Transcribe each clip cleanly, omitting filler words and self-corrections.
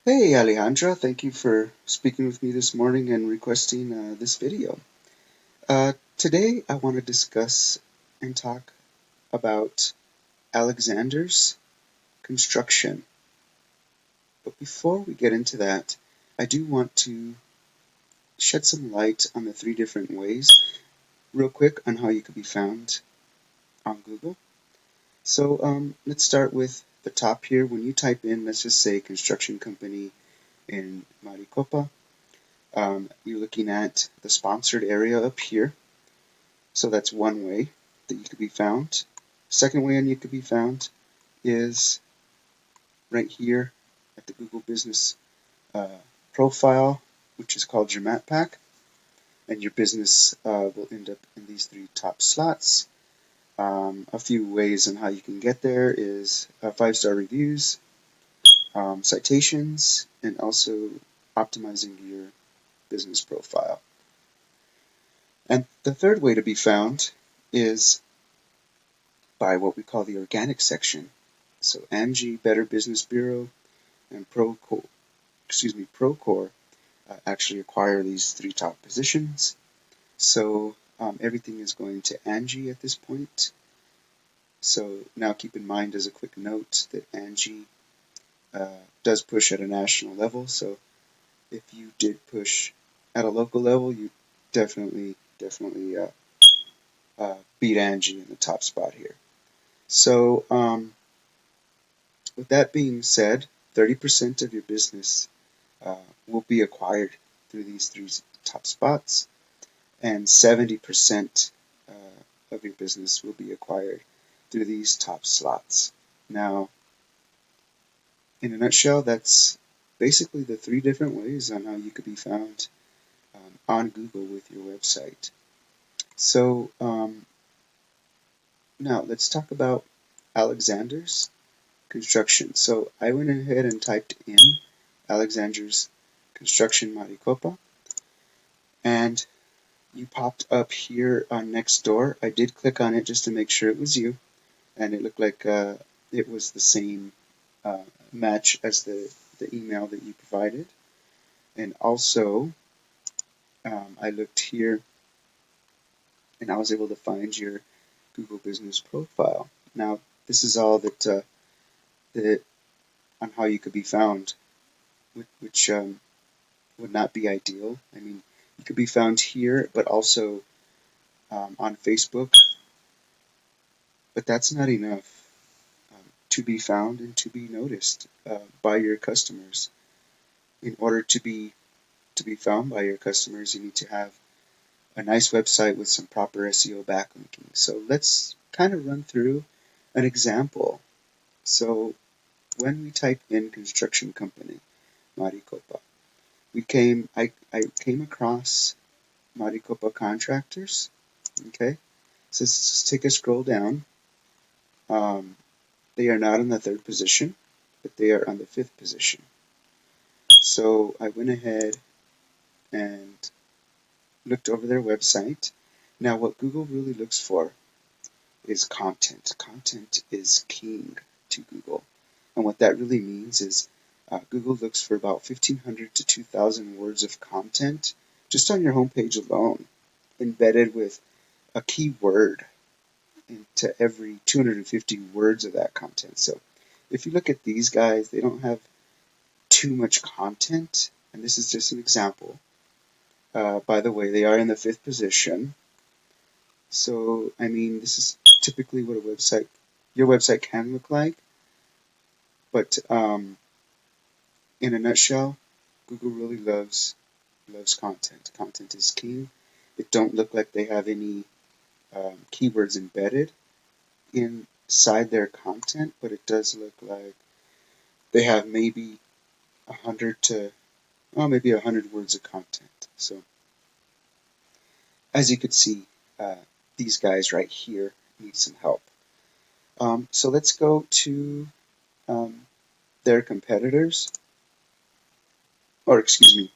Hey Alejandra, thank you for speaking with me this morning and requesting this video. Today I want to discuss and talk about Alexander's construction. But before we get into that, I do want to shed some light on the three different ways, real quick, on how you could be found on Google. So let's start with the top here. When you type in, let's just say construction company in Maricopa, you're looking at the sponsored area up here. So that's one way that you could be found. Second way you could be found is right here at the Google Business uh, profile, which is called your map pack, and your business will end up in these three top slots. A few ways on how you can get there is 5-star reviews, citations, and also optimizing your business profile. And the third way to be found is by what we call the organic section. So Angie, Better Business Bureau, and Procore actually acquire these three top positions. So everything is going to Angie at this point. So now keep in mind as a quick note that Angie does push at a national level. So if you did push at a local level, you definitely beat Angie in the top spot here. So with that being said, 30% of your business will be acquired through these three top spots, and 70% of your business will be acquired through these top slots. Now, in a nutshell, that's basically the three different ways on how you could be found on Google with your website. So now let's talk about Alexander's construction. So I went ahead and typed in Alexander's construction Maricopa, and you popped up here on Nextdoor. I did click on it just to make sure it was you, and it looked like it was the same match as the email that you provided. And also, I looked here and I was able to find your Google Business profile. Now, this is all that on how you could be found, which would not be ideal. I mean, you could be found here, but also on Facebook, but that's not enough to be found and to be noticed by your customers. In order to be found by your customers, you need to have a nice website with some proper SEO backlinking. So let's kind of run through an example. So when we type in construction company Maricopa, I came across Maricopa contractors. Okay, so let's just take a scroll down. They are not in the third position, but they are on the fifth position. So I went ahead and looked over their website. Now, what Google really looks for is content. Content is king to Google. And what that really means is Google looks for about 1,500 to 2,000 words of content just on your homepage alone, embedded with a keyword into every 250 words of that content. So if you look at these guys, they don't have too much content, and this is just an example. By the way, they are in the fifth position. So, I mean, this is typically what your website can look like. But in a nutshell, Google really loves content. Content is king. It don't look like they have any keywords embedded inside their content, but it does look like they have maybe 100 words of content. So as you could see, these guys right here need some help. So let's go to their competitors, or excuse me,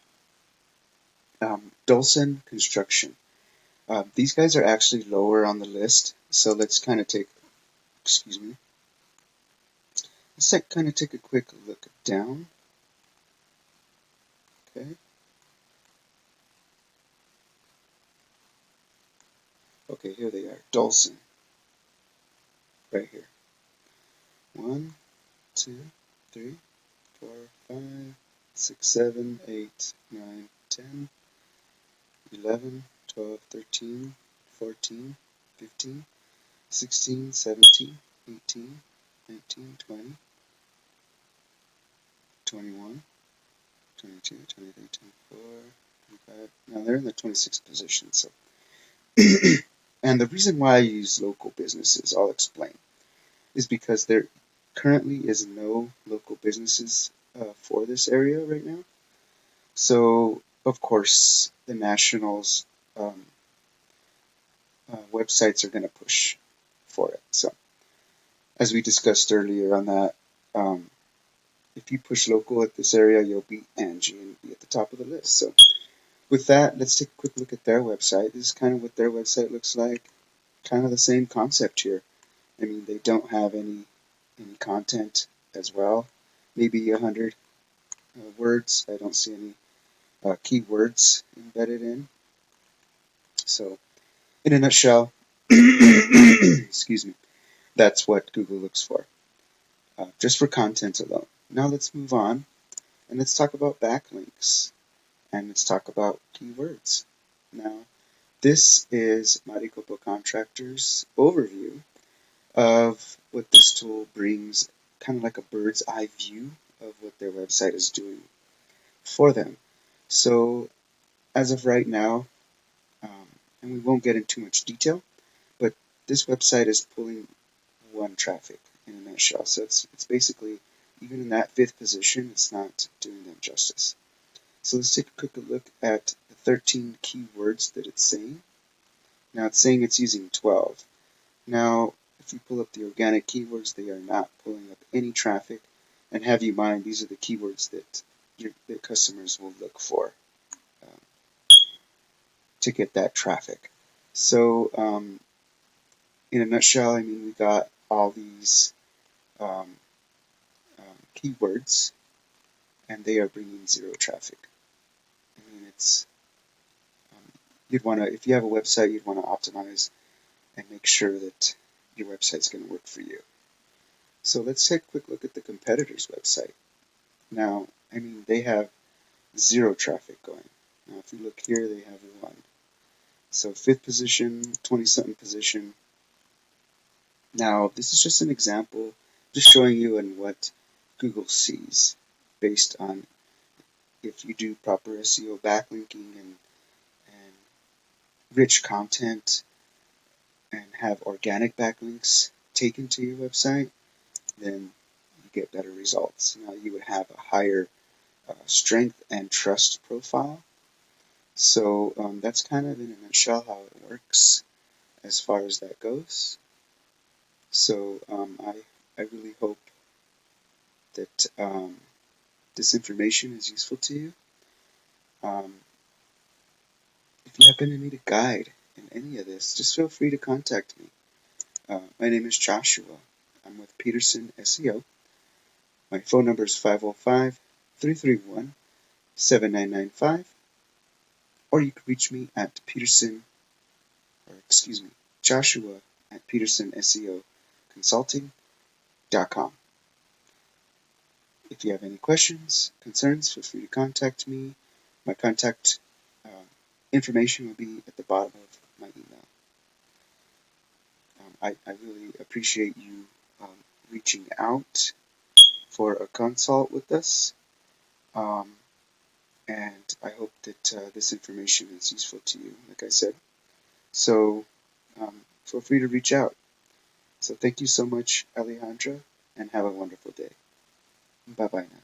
Dolson Construction. These guys are actually lower on the list, so let's kind of take, let's kind of take a quick look down. Okay. Okay, here they are. Dulcin. Right here. 1, 2, 3, 4, 5, 6, 7, 8, 9, 10, 11, 12, 13, 14, 15, 16, 17, 18, 19, 20, 21, 22, 23, 24, 25. Now they're in the 26th position. So, and the reason why I use local businesses, I'll explain, is because there currently is no local businesses for this area right now. So, of course, the nationals websites are going to push for it. So, as we discussed earlier on that, um, if you push local at this area, you'll beat Angie and be at the top of the list. So, with that, let's take a quick look at their website. This is kind of what their website looks like. Kind of the same concept here. I mean, they don't have any content as well. Maybe 100 words. I don't see any keywords embedded in. So, in a nutshell, excuse me, that's what Google looks for, just for content alone. Now let's move on and let's talk about backlinks and let's talk about keywords. Now, this is Maricopa Contractor's overview of what this tool brings, kind of like a bird's eye view of what their website is doing for them. So, as of right now, and we won't get into too much detail, but this website is pulling one traffic in a nutshell. So it's basically, even in that 5th position, it's not doing them justice. So let's take a quick look at the 13 keywords that it's saying. Now it's saying it's using 12. Now, if you pull up the organic keywords, they are not pulling up any traffic. And have you mind, these are the keywords that that customers will look for to get that traffic. So, in a nutshell, I mean, we got all these um, keywords, and they are bringing 0 traffic. I mean, it's you'd want to, if you have a website, you'd want to optimize and make sure that your website's going to work for you. So let's take a quick look at the competitor's website. Now, I mean, they have 0 traffic going. Now, if you look here, they have 1. So 5th position, 20-something position. Now, this is just an example, just showing you in what Google sees based on if you do proper SEO backlinking and rich content and have organic backlinks taken to your website, then you get better results. Now, you would have a higher strength and trust profile. So that's kind of in a nutshell how it works as far as that goes. So I really hope that this information is useful to you. If you happen to need a guide in any of this, just feel free to contact me. My name is Joshua. I'm with Peterson SEO. My phone number is 505-331-7995. Or you can reach me at Joshua at PetersonSEOconsulting.com. If you have any questions, concerns, feel free to contact me. My contact information will be at the bottom of my email. I really appreciate you reaching out for a consult with us. And I hope that this information is useful to you, like I said. So feel free to reach out. So thank you so much, Alejandra, and have a wonderful day. Bye-bye now.